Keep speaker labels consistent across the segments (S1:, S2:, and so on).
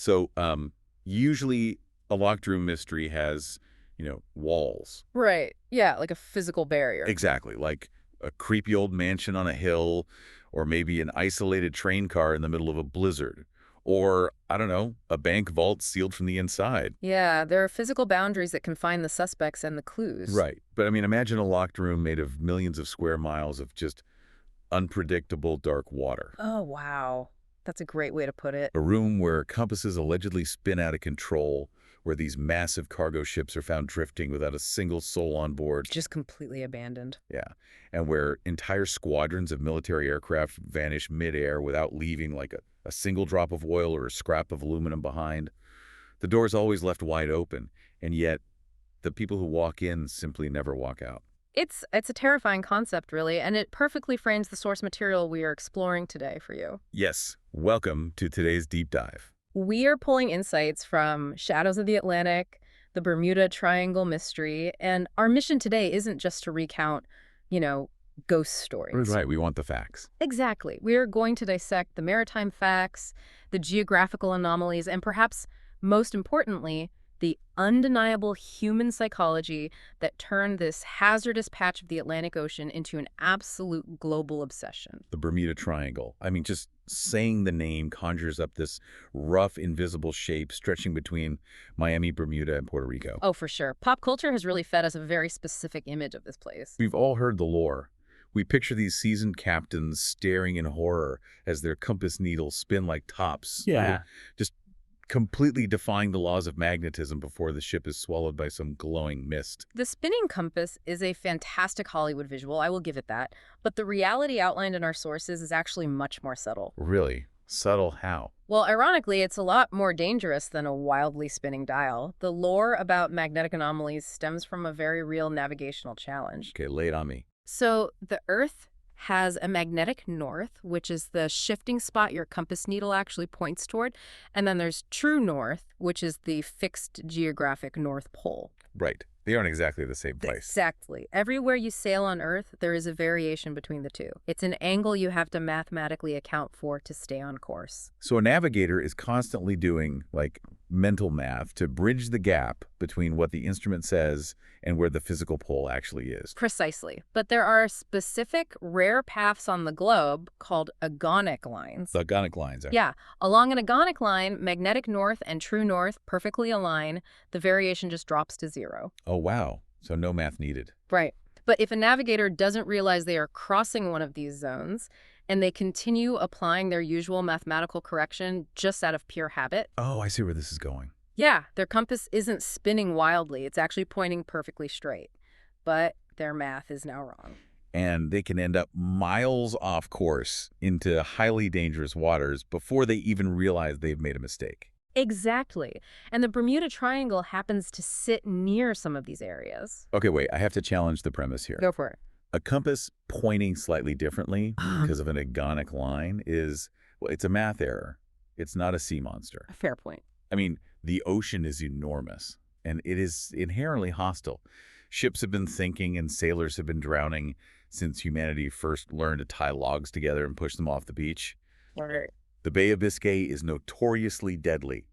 S1: So, usually a locked room mystery has, walls.
S2: Right. Yeah, like a physical barrier.
S1: Exactly, like a creepy old mansion on a hill, or maybe an isolated train car in the middle of a blizzard. Or, I don't know, a bank vault sealed from the inside.
S2: Yeah, there are physical boundaries that confine the suspects and the clues.
S1: Right. But I mean, imagine a locked room made of millions of square miles of just unpredictable dark water.
S2: Oh, wow. That's a great way to put it.
S1: A room where compasses allegedly spin out of control, where these massive cargo ships are found drifting without a single soul on board.
S2: Just completely abandoned.
S1: Yeah. And where entire squadrons of military aircraft vanish midair without leaving like a single drop of oil or a scrap of aluminum behind. The door's always left wide open, and yet the people who walk in simply never walk out.
S2: It's a terrifying concept, really, and it perfectly frames the source material we are exploring today for you.
S1: Yes, welcome to today's deep dive.
S2: We are pulling insights from Shadows of the Atlantic, the Bermuda Triangle mystery, and our mission today isn't just to recount, you know, ghost stories.
S1: Right, we want the facts.
S2: Exactly. We are going to dissect the maritime facts, the geographical anomalies, and perhaps most importantly, the undeniable human psychology that turned this hazardous patch of the Atlantic Ocean into an absolute global obsession.
S1: The Bermuda Triangle. I mean, just saying the name conjures up this rough, invisible shape stretching between Miami, Bermuda, and Puerto Rico.
S2: Oh, for sure. Pop culture has really fed us a very specific image of this place.
S1: We've all heard the lore. We picture these seasoned captains staring in horror as their compass needles spin like tops.
S2: Yeah.
S1: Just completely defying the laws of magnetism before the ship is swallowed by some glowing mist.
S2: The spinning compass is a fantastic Hollywood visual, I will give it that, but the reality outlined in our sources is actually much more subtle.
S1: Really? Subtle how?
S2: Well, ironically, it's a lot more dangerous than a wildly spinning dial. The lore about magnetic anomalies stems from a very real navigational challenge.
S1: Okay, lay it on me.
S2: So the Earth has a magnetic north, which is the shifting spot your compass needle actually points toward. And then there's true north, which is the fixed geographic North Pole.
S1: Right. They aren't exactly the same place.
S2: Exactly. Everywhere you sail on Earth, there is a variation between the two. It's an angle you have to mathematically account for to stay on course.
S1: So a navigator is constantly doing, like, mental math to bridge the gap between what the instrument says and where the physical pole actually is.
S2: Precisely. But there are specific rare paths on the globe called agonic lines.
S1: The agonic lines are.
S2: Yeah. Along an agonic line, magnetic north and true north perfectly align. The variation just drops to zero.
S1: Oh, wow. So no math needed.
S2: Right. But if a navigator doesn't realize they are crossing one of these zones and they continue applying their usual mathematical correction just out of pure habit,
S1: Oh, I see where this is going.
S2: yeah, their compass isn't spinning wildly. It's actually pointing perfectly straight. But their math is now wrong.
S1: And they can end up miles off course into highly dangerous waters before they even realize they've made a mistake.
S2: Exactly. And the Bermuda Triangle happens to sit near some of these areas.
S1: Okay, wait, I have to challenge the premise here.
S2: Go for it.
S1: A compass pointing slightly differently because of an agonic line is, well, it's a math error. It's not a sea monster.
S2: Fair point.
S1: I mean, the ocean is enormous, and it is inherently hostile. Ships have been sinking and sailors have been drowning since humanity first learned to tie logs together and push them off the beach.
S2: Right.
S1: The Bay of Biscay is notoriously deadly.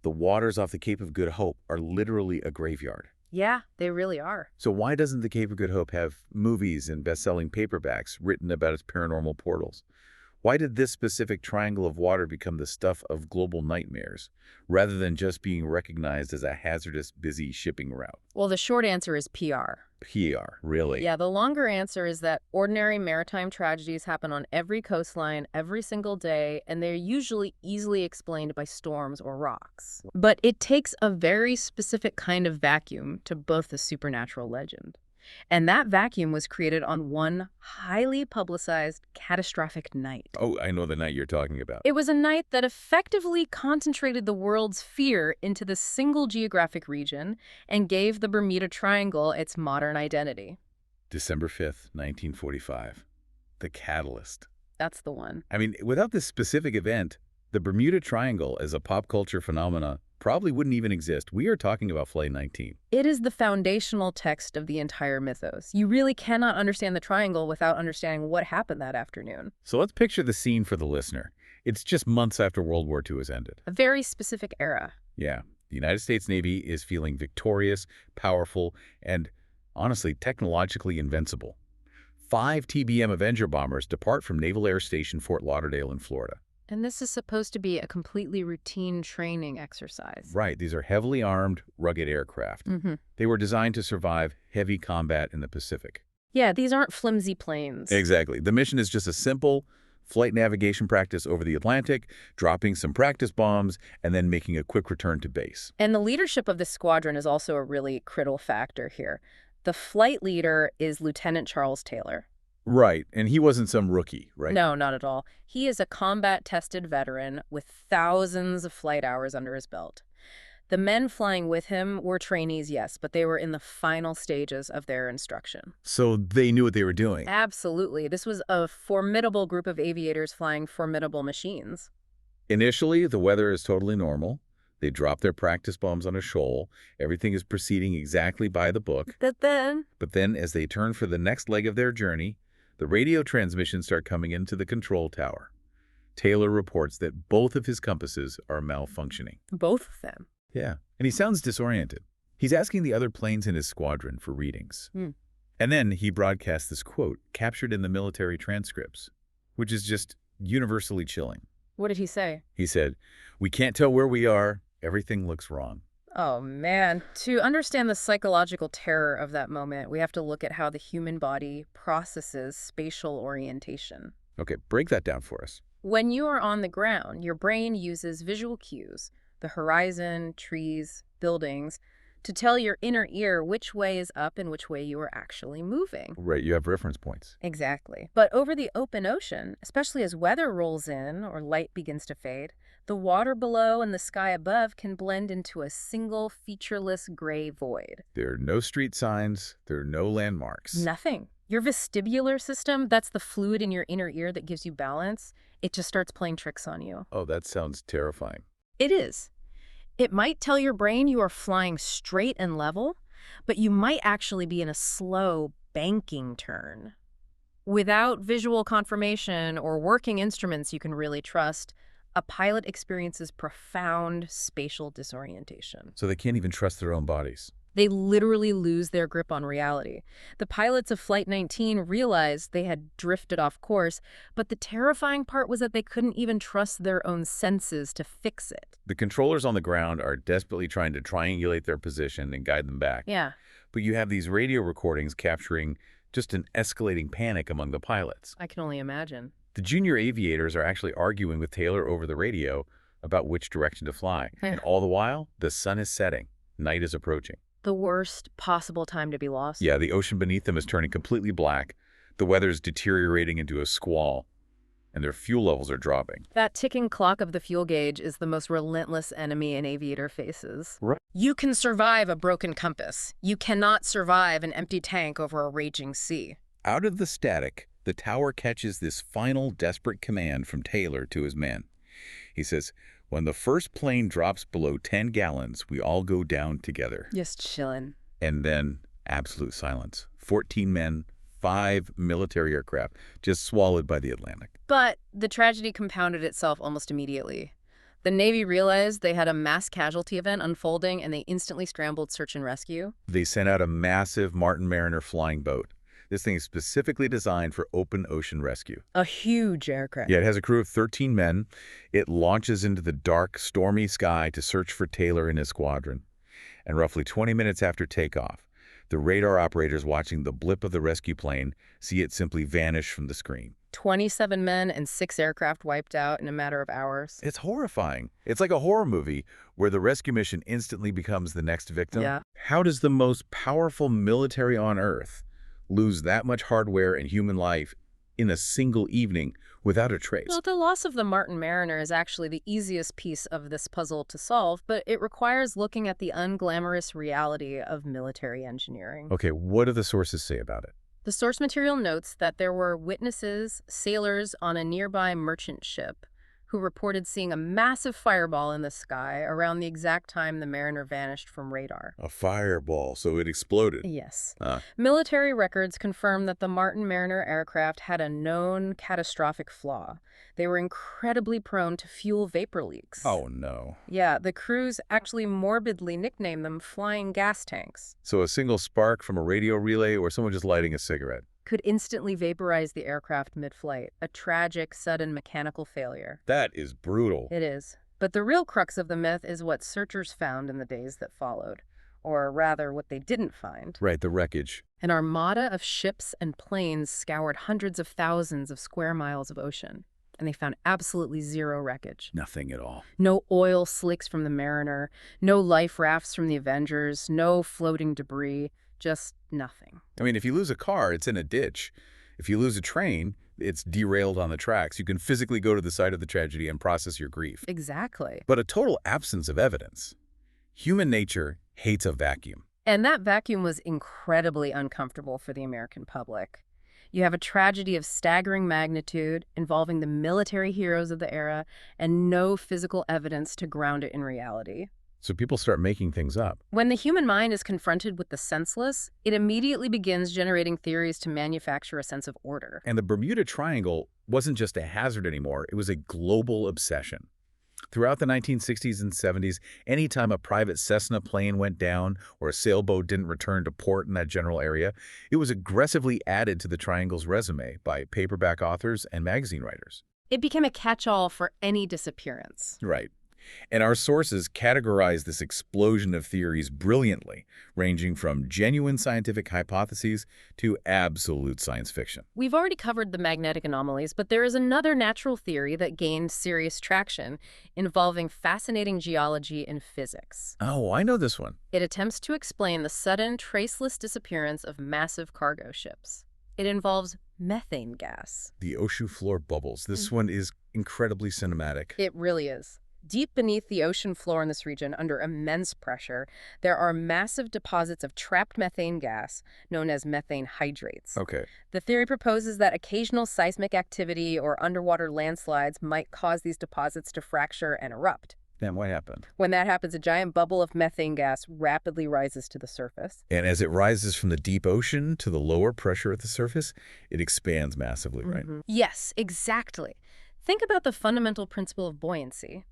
S1: The waters off the Cape of Good Hope are literally a graveyard.
S2: Yeah, they really are.
S1: So why doesn't the Cape of Good Hope have movies and best-selling paperbacks written about its paranormal portals? Why did this specific triangle of water become the stuff of global nightmares, rather than just being recognized as a hazardous, busy shipping route?
S2: Well, the short answer is PR.
S1: PR, really?
S2: Yeah, the longer answer is that ordinary maritime tragedies happen on every coastline every single day, and they're usually easily explained by storms or rocks. But it takes a very specific kind of vacuum to birth a supernatural legend. And that vacuum was created on one highly publicized catastrophic night.
S1: Oh, I know the night you're talking about.
S2: It was a night that effectively concentrated the world's fear into the single geographic region and gave the Bermuda Triangle its modern identity.
S1: December 5th, 1945. The catalyst.
S2: That's the one.
S1: I mean, without this specific event, the Bermuda Triangle as a pop culture phenomena probably wouldn't even exist. We are talking about Flight 19.
S2: It is the foundational text of the entire mythos. You really cannot understand the triangle without understanding what happened that afternoon.
S1: So let's picture the scene for the listener. It's just months after World War II has ended.
S2: A very specific era.
S1: Yeah, the United States Navy is feeling victorious, powerful, and honestly, technologically invincible. 5 TBM Avenger bombers depart from Naval Air Station Fort Lauderdale in Florida.
S2: And this is supposed to be a completely routine training exercise.
S1: Right, these are heavily armed, rugged aircraft. They were designed to survive heavy combat in the Pacific.
S2: Yeah, these aren't flimsy planes.
S1: Exactly. The mission is just a simple flight navigation practice over the Atlantic, dropping some practice bombs, and then making a quick return to base.
S2: And the leadership of this squadron is also a really critical factor here. The flight leader is Lieutenant Charles Taylor.
S1: Right, and he wasn't some rookie, right?
S2: No, not at all. He is a combat-tested veteran with thousands of flight hours under his belt. The men flying with him were trainees, yes, but they were in the final stages of their instruction.
S1: So they knew what they were doing.
S2: Absolutely. This was a formidable group of aviators flying formidable machines.
S1: Initially, the weather is totally normal. They drop their practice bombs on a shoal. Everything is proceeding exactly by the book.
S2: But then,
S1: as they turn for the next leg of their journey, the radio transmissions start coming into the control tower. Taylor reports that both of his compasses are malfunctioning.
S2: both of them.
S1: Yeah, and he sounds disoriented. He's asking the other planes in his squadron for readings. And then he broadcasts this quote, captured in the military transcripts, which is just universally chilling.
S2: What did he say?
S1: He said, "We can't tell where we are. Everything looks wrong."
S2: Oh, man. To understand the psychological terror of that moment, we have to look at how the human body processes spatial orientation.
S1: Okay, break that down for us.
S2: When you are on the ground, your brain uses visual cues, the horizon, trees, buildings, to tell your inner ear which way is up and which way you are actually moving.
S1: Right, you have reference points.
S2: Exactly. But over the open ocean, especially as weather rolls in or light begins to fade, the water below and the sky above can blend into a single featureless gray void.
S1: There are no street signs. There are no landmarks.
S2: Nothing. Your vestibular system, that's the fluid in your inner ear that gives you balance, it just starts playing tricks on you.
S1: Oh, that sounds terrifying.
S2: It is. It might tell your brain you are flying straight and level, but you might actually be in a slow banking turn. Without visual confirmation or working instruments you can really trust, a pilot experiences profound spatial disorientation.
S1: So they can't even trust their own bodies.
S2: They literally lose their grip on reality. The pilots of Flight 19 realized they had drifted off course, but the terrifying part was that they couldn't even trust their own senses to fix it.
S1: The controllers on the ground are desperately trying to triangulate their position and guide them back.
S2: Yeah.
S1: But you have these radio recordings capturing just an escalating panic among the pilots.
S2: I can only imagine.
S1: The junior aviators are actually arguing with Taylor over the radio about which direction to fly. And all the while, the sun is setting. Night is approaching.
S2: The worst possible time to be lost.
S1: Yeah, the ocean beneath them is turning completely black. The weather's deteriorating into a squall, and their fuel levels are dropping.
S2: That ticking clock of the fuel gauge is the most relentless enemy an aviator faces.
S1: Right.
S2: You can survive a broken compass. You cannot survive an empty tank over a raging sea.
S1: Out of the static, the tower catches this final desperate command from Taylor to his men. He says, "When the first plane drops below 10 gallons, we all go down together."
S2: Just chillin'.
S1: And then absolute silence. 14 men, 5 military aircraft, just swallowed by the Atlantic.
S2: But the tragedy compounded itself almost immediately. The Navy realized they had a mass casualty event unfolding, and they instantly scrambled search and rescue.
S1: They sent out a massive Martin Mariner flying boat. This thing is specifically designed for open ocean rescue.
S2: A huge aircraft.
S1: Yeah, it has a crew of 13 men. It launches into the dark, stormy sky to search for Taylor and his squadron. And roughly 20 minutes after takeoff, the radar operators watching the blip of the rescue plane see it simply vanish from the screen.
S2: 27 men and 6 aircraft wiped out in a matter of hours.
S1: It's horrifying. It's like a horror movie where the rescue mission instantly becomes the next victim.
S2: Yeah.
S1: How does the most powerful military on Earth lose that much hardware and human life in a single evening without a trace?
S2: Well, the loss of the Martin Mariner is actually the easiest piece of this puzzle to solve, but it requires looking at the unglamorous reality of military engineering.
S1: Okay, what do the sources say about it?
S2: The source material notes that there were witnesses, sailors on a nearby merchant ship, who reported seeing a massive fireball in the sky around the exact time the Mariner vanished from radar.
S1: A fireball, so it exploded.
S2: Yes.
S1: Uh,
S2: Military records confirm that the Martin Mariner aircraft had a known catastrophic flaw. They were incredibly prone to fuel vapor leaks.
S1: oh, no.
S2: Yeah, the crews actually morbidly nicknamed them flying gas tanks.
S1: So a single spark from a radio relay or someone just lighting a cigarette.
S2: Could instantly vaporize the aircraft mid-flight, a tragic, sudden mechanical failure.
S1: That is brutal.
S2: It is. But the real crux of the myth is what searchers found in the days that followed. Or rather, what they didn't find.
S1: Right, the wreckage.
S2: An armada of ships and planes scoured hundreds of thousands of square miles of ocean, and they found absolutely zero wreckage.
S1: Nothing at all.
S2: No oil slicks from the Mariner, no life rafts from the Avengers, no floating debris, just nothing.
S1: I mean, if you lose a car, it's in a ditch. If you lose a train, it's derailed on the tracks. You can physically go to the site of the tragedy and process your grief.
S2: Exactly.
S1: But a total absence of evidence. Human nature hates a vacuum.
S2: And that vacuum was incredibly uncomfortable for the American public. You have a tragedy of staggering magnitude involving the military heroes of the era and no physical evidence to ground it in reality.
S1: So people start making things up.
S2: When the human mind is confronted with the senseless, it immediately begins generating theories to manufacture a sense of order.
S1: And the Bermuda Triangle wasn't just a hazard anymore, it was a global obsession. Throughout the 1960s and 70s, anytime a private Cessna plane went down or a sailboat didn't return to port in that general area, it was aggressively added to the Triangle's resume by paperback authors and magazine writers.
S2: It became a catch-all for any disappearance.
S1: Right. And our sources categorize this explosion of theories brilliantly, ranging from genuine scientific hypotheses to absolute science fiction.
S2: We've already covered the magnetic anomalies, but there is another natural theory that gained serious traction involving fascinating geology and physics.
S1: Oh, I know this one.
S2: It attempts to explain the sudden, traceless disappearance of massive cargo ships. It involves methane gas.
S1: The ocean floor bubbles. This one is incredibly cinematic.
S2: It really is. Deep beneath the ocean floor in this region, under immense pressure, there are massive deposits of trapped methane gas, known as methane hydrates.
S1: Okay.
S2: The theory proposes that occasional seismic activity or underwater landslides might cause these deposits to fracture and erupt.
S1: Then what happened?
S2: When that happens, a giant bubble of methane gas rapidly rises to the surface.
S1: And as it rises from the deep ocean to the lower pressure at the surface, it expands massively, right?
S2: Yes, exactly. Think about the fundamental principle of buoyancy.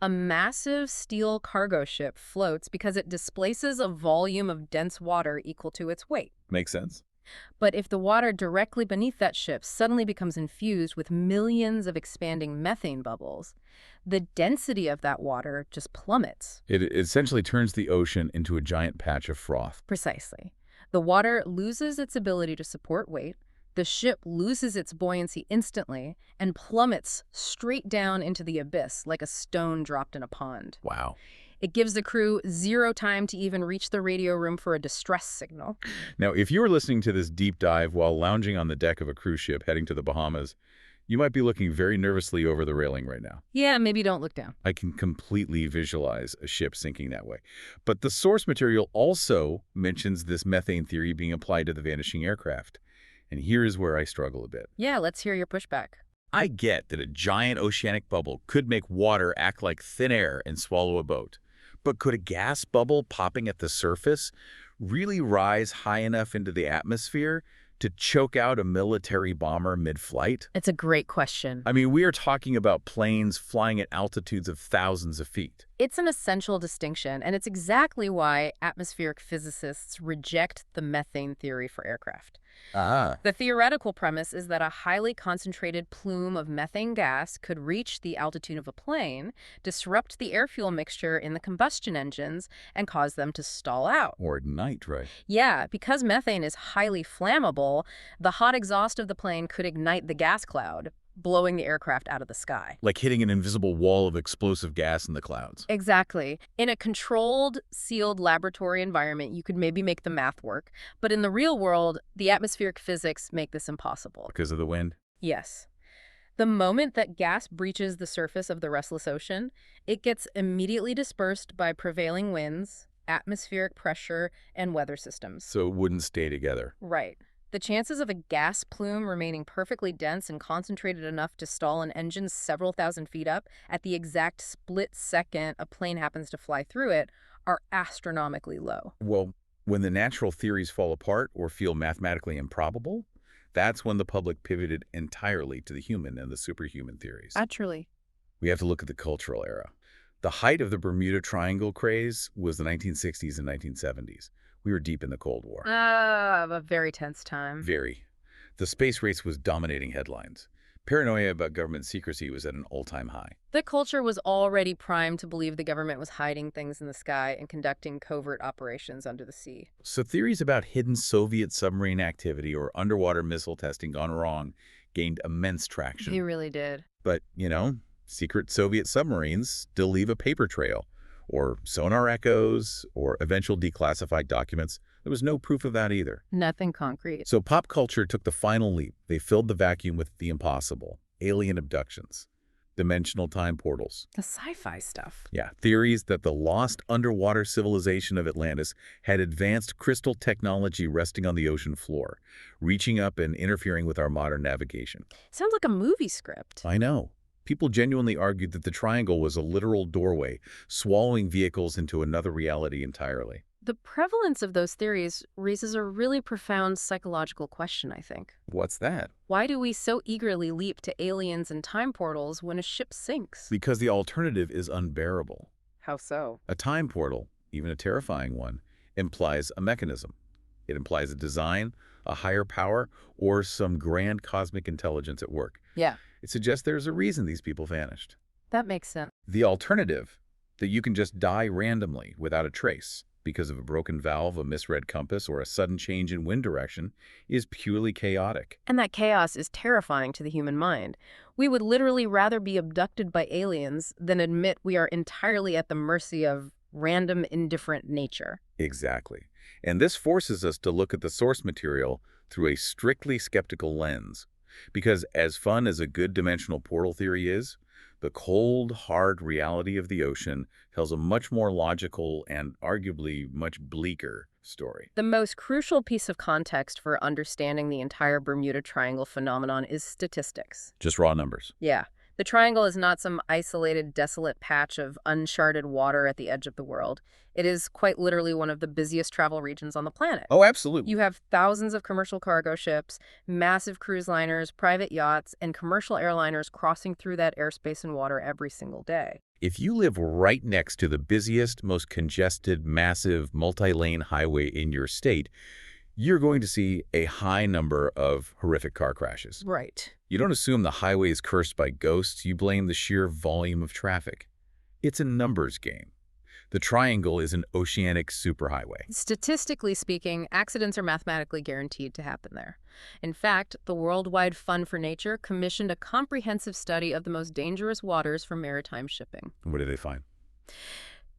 S2: A massive steel cargo ship floats because it displaces a volume of dense water equal to its weight.
S1: Makes sense.
S2: But if the water directly beneath that ship suddenly becomes infused with millions of expanding methane bubbles, the density of that water just plummets.
S1: It essentially turns the ocean into a giant patch of froth.
S2: Precisely. The water loses its ability to support weight, the ship loses its buoyancy instantly and plummets straight down into the abyss like a stone dropped in a pond.
S1: Wow.
S2: It gives the crew zero time to even reach the radio room for a distress signal.
S1: Now, if you were listening to this deep dive while lounging on the deck of a cruise ship heading to the Bahamas, you might be looking very nervously over the railing right now.
S2: Yeah, maybe don't look down.
S1: I can completely visualize a ship sinking that way. But the source material also mentions this methane theory being applied to the vanishing aircraft. And here is where I struggle a bit.
S2: Yeah, let's hear your pushback.
S1: I get that a giant oceanic bubble could make water act like thin air and swallow a boat. But could a gas bubble popping at the surface really rise high enough into the atmosphere to choke out a military bomber mid-flight?
S2: It's a great question.
S1: I mean, we are talking about planes flying at altitudes of thousands of feet.
S2: It's an essential distinction, and it's exactly why atmospheric physicists reject the methane theory for aircraft. The theoretical premise is that a highly concentrated plume of methane gas could reach the altitude of a plane, disrupt the air-fuel mixture in the combustion engines, and cause them to stall out.
S1: Or ignite, right?
S2: Yeah, because methane is highly flammable, the hot exhaust of the plane could ignite the gas cloud, blowing the aircraft out of the sky.
S1: Like hitting an invisible wall of explosive gas in the clouds.
S2: Exactly. In a controlled, sealed laboratory environment, you could maybe make the math work. But in the real world, the atmospheric physics make this impossible.
S1: Because of the wind?
S2: Yes. The moment that gas breaches the surface of the restless ocean, it gets immediately dispersed by prevailing winds, atmospheric pressure, and weather systems.
S1: So it wouldn't stay together.
S2: Right. The chances of a gas plume remaining perfectly dense and concentrated enough to stall an engine several thousand feet up at the exact split second a plane happens to fly through it are astronomically low.
S1: Well, when the natural theories fall apart or feel mathematically improbable, that's when the public pivoted entirely to the human and the superhuman theories.
S2: Naturally.
S1: We have to look at the cultural era. The height of the Bermuda Triangle craze was the 1960s and 1970s. We were deep in the Cold War.
S2: A very tense time.
S1: Very. The space race was dominating headlines. Paranoia about government secrecy was at an all-time high.
S2: The culture was already primed to believe the government was hiding things in the sky and conducting covert operations under the sea.
S1: So theories about hidden Soviet submarine activity or underwater missile testing gone wrong gained immense traction.
S2: He really did.
S1: But, secret Soviet submarines still leave a paper trail, or sonar echoes, or eventual declassified documents. There was no proof of that either.
S2: Nothing concrete.
S1: So pop culture took the final leap. They filled the vacuum with the impossible. Alien abductions. Dimensional time portals.
S2: The sci-fi stuff.
S1: Yeah, theories that the lost underwater civilization of Atlantis had advanced crystal technology resting on the ocean floor, reaching up and interfering with our modern navigation.
S2: Sounds like a movie script.
S1: I know. People genuinely argued that the triangle was a literal doorway, swallowing vehicles into another reality entirely.
S2: The prevalence of those theories raises a really profound psychological question, I think.
S1: What's that?
S2: Why do we so eagerly leap to aliens and time portals when a ship sinks?
S1: Because the alternative is unbearable.
S2: How so?
S1: A time portal, even a terrifying one, implies a mechanism. It implies a design, a higher power, or some grand cosmic intelligence at work.
S2: Yeah,
S1: It suggests there's a reason these people vanished.
S2: that makes sense.
S1: The alternative, that you can just die randomly without a trace because of a broken valve, a misread compass, or a sudden change in wind direction, is purely chaotic.
S2: And that chaos is terrifying to the human mind. We would literally rather be abducted by aliens than admit we are entirely at the mercy of random, indifferent nature.
S1: Exactly. And this forces us to look at the source material through a strictly skeptical lens. Because as fun as a good dimensional portal theory is, the cold, hard reality of the ocean tells a much more logical and arguably much bleaker story.
S2: The most crucial piece of context for understanding the entire Bermuda Triangle phenomenon is statistics.
S1: Just raw numbers.
S2: Yeah. The triangle is not some isolated, desolate patch of uncharted water at the edge of the world. It is quite literally one of the busiest travel regions on the planet.
S1: Oh, absolutely.
S2: You have thousands of commercial cargo ships, massive cruise liners, private yachts, and commercial airliners crossing through that airspace and water every single day.
S1: If you live right next to the busiest, most congested, massive, multi-lane highway in your state, you're going to see a high number of horrific car crashes.
S2: Right.
S1: You don't assume the highway is cursed by ghosts, you blame the sheer volume of traffic. It's a numbers game. The triangle is an oceanic superhighway.
S2: Statistically speaking, accidents are mathematically guaranteed to happen there. In fact, the Worldwide Fund for Nature commissioned a comprehensive study of the most dangerous waters for maritime shipping.
S1: What did they find?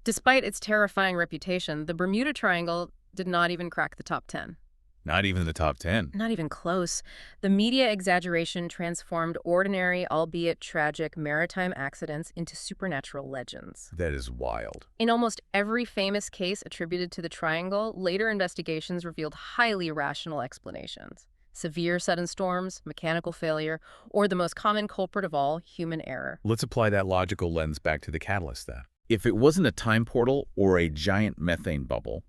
S2: Despite its terrifying reputation, the Bermuda Triangle did not even crack the top 10.
S1: Not even the top 10.
S2: Not even close. The media exaggeration transformed ordinary, albeit tragic, maritime accidents into supernatural legends.
S1: That is wild.
S2: In almost every famous case attributed to the triangle, later investigations revealed highly rational explanations. Severe sudden storms, mechanical failure, or the most common culprit of all, human error.
S1: Let's apply that logical lens back to the catalyst then. If it wasn't a time portal or a giant methane bubble,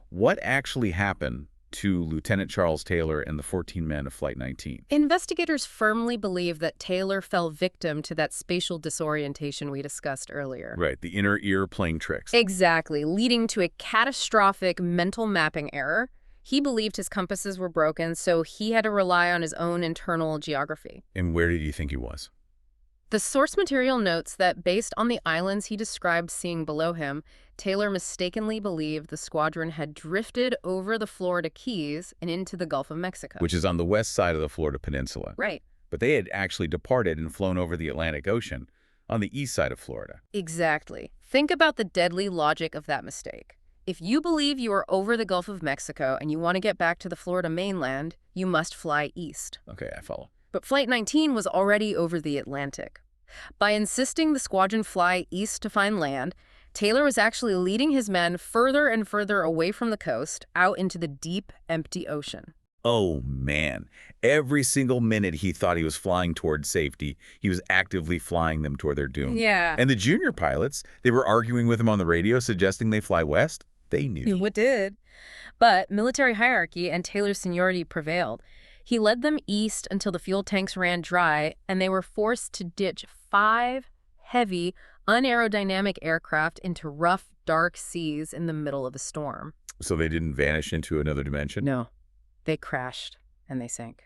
S1: what actually happened to Lieutenant Charles Taylor and the 14 men of Flight 19?
S2: Investigators firmly believe that Taylor fell victim to that spatial disorientation we discussed earlier.
S1: Right, the inner ear playing tricks.
S2: Exactly, leading to a catastrophic mental mapping error. He believed his compasses were broken, so he had to rely on his own internal geography.
S1: And where did you think he was?
S2: The source material notes that based on the islands he described seeing below him, Taylor mistakenly believed the squadron had drifted over the Florida Keys and into the Gulf of Mexico.
S1: Which is on the west side of the Florida Peninsula.
S2: Right.
S1: But they had actually departed and flown over the Atlantic Ocean on the east side of Florida.
S2: Exactly. Think about the deadly logic of that mistake. If you believe you are over the Gulf of Mexico and you want to get back to the Florida mainland, you must fly east.
S1: Okay, I follow.
S2: But Flight 19 was already over the Atlantic. By insisting the squadron fly east to find land, Taylor was actually leading his men further and further away from the coast, out into the deep, empty ocean.
S1: Oh, man. Every single minute he thought he was flying toward safety, he was actively flying them toward their doom.
S2: Yeah.
S1: And the junior pilots, they were arguing with him on the radio, suggesting they fly west. They knew.
S2: What did? But military hierarchy and Taylor's seniority prevailed. He led them east until the fuel tanks ran dry, and they were forced to ditch 5 heavy, unaerodynamic aircraft into rough, dark seas in the middle of a storm.
S1: So they didn't vanish into another dimension?
S2: No, they crashed and they sank.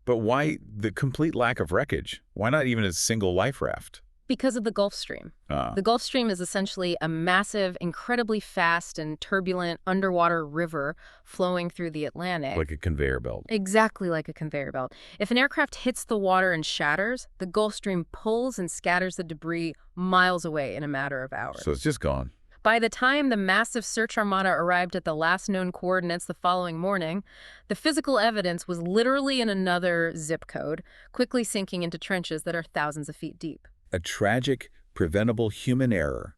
S1: But why the complete lack of wreckage? Why not even a single life raft?
S2: Because of the Gulf Stream.
S1: Ah,
S2: The Gulf Stream is essentially a massive, incredibly fast and turbulent underwater river flowing through the Atlantic.
S1: like a conveyor belt.
S2: Exactly like a conveyor belt. If an aircraft hits the water and shatters, the Gulf Stream pulls and scatters the debris miles away in a matter of hours.
S1: So it's just gone.
S2: By the time the massive search armada arrived at the last known coordinates the following morning, the physical evidence was literally in another zip code, quickly sinking into trenches that are thousands of feet deep.
S1: A tragic, preventable human error,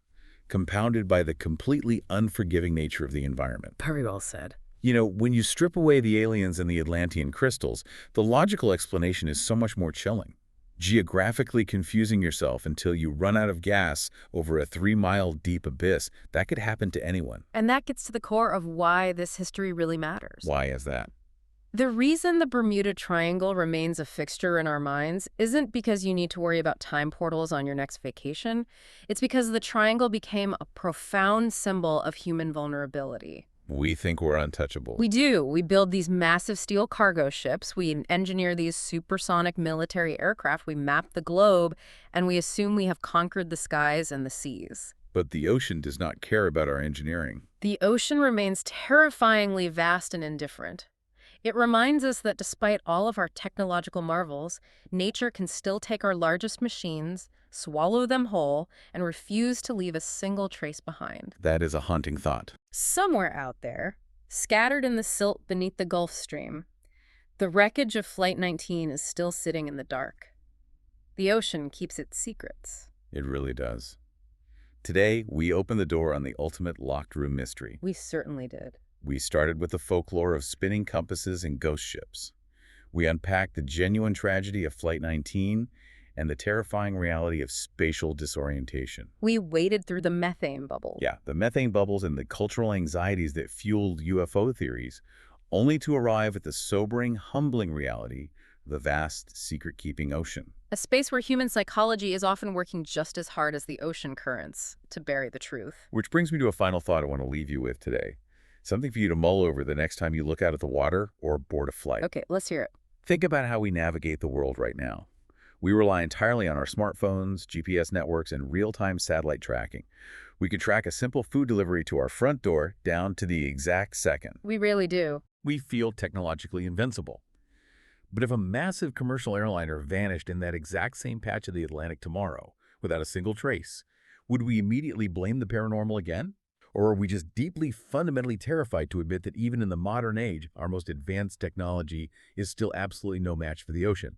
S1: compounded by the completely unforgiving nature of the environment.
S2: Very well said.
S1: You know, when you strip away the aliens and the Atlantean crystals, the logical explanation is so much more chilling. Geographically confusing yourself until you run out of gas over a 3-mile deep abyss, that could happen to anyone.
S2: And that gets to the core of why this history really matters.
S1: Why is that?
S2: The reason the Bermuda Triangle remains a fixture in our minds isn't because you need to worry about time portals on your next vacation. It's because the triangle became a profound symbol of human vulnerability.
S1: We think we're untouchable.
S2: We do. We build these massive steel cargo ships. We engineer these supersonic military aircraft. We map the globe, and we assume we have conquered the skies and the seas.
S1: But the ocean does not care about our engineering.
S2: The ocean remains terrifyingly vast and indifferent. It reminds us that despite all of our technological marvels, nature can still take our largest machines, swallow them whole, and refuse to leave a single trace behind.
S1: That is a haunting thought.
S2: Somewhere out there, scattered in the silt beneath the Gulf Stream, the wreckage of Flight 19 is still sitting in the dark. The ocean keeps its secrets.
S1: It really does. Today, we open the door on the ultimate locked room mystery.
S2: We certainly did.
S1: We started with the folklore of spinning compasses and ghost ships. We unpacked the genuine tragedy of Flight 19 and the terrifying reality of spatial disorientation.
S2: We waded through the methane bubble.
S1: Yeah, the methane bubbles and the cultural anxieties that fueled UFO theories, only to arrive at the sobering, humbling reality of the vast, secret-keeping ocean.
S2: A space where human psychology is often working just as hard as the ocean currents to bury the truth.
S1: Which brings me to a final thought I want to leave you with today. Something for you to mull over the next time you look out at the water or board a flight.
S2: Okay, let's hear it.
S1: Think about how we navigate the world right now. We rely entirely on our smartphones, GPS networks, and real-time satellite tracking. We could track a simple food delivery to our front door down to the exact second.
S2: We really do.
S1: We feel technologically invincible. But if a massive commercial airliner vanished in that exact same patch of the Atlantic tomorrow, without a single trace, would we immediately blame the paranormal again? Or are we just deeply, fundamentally terrified to admit that even in the modern age, our most advanced technology is still absolutely no match for the ocean?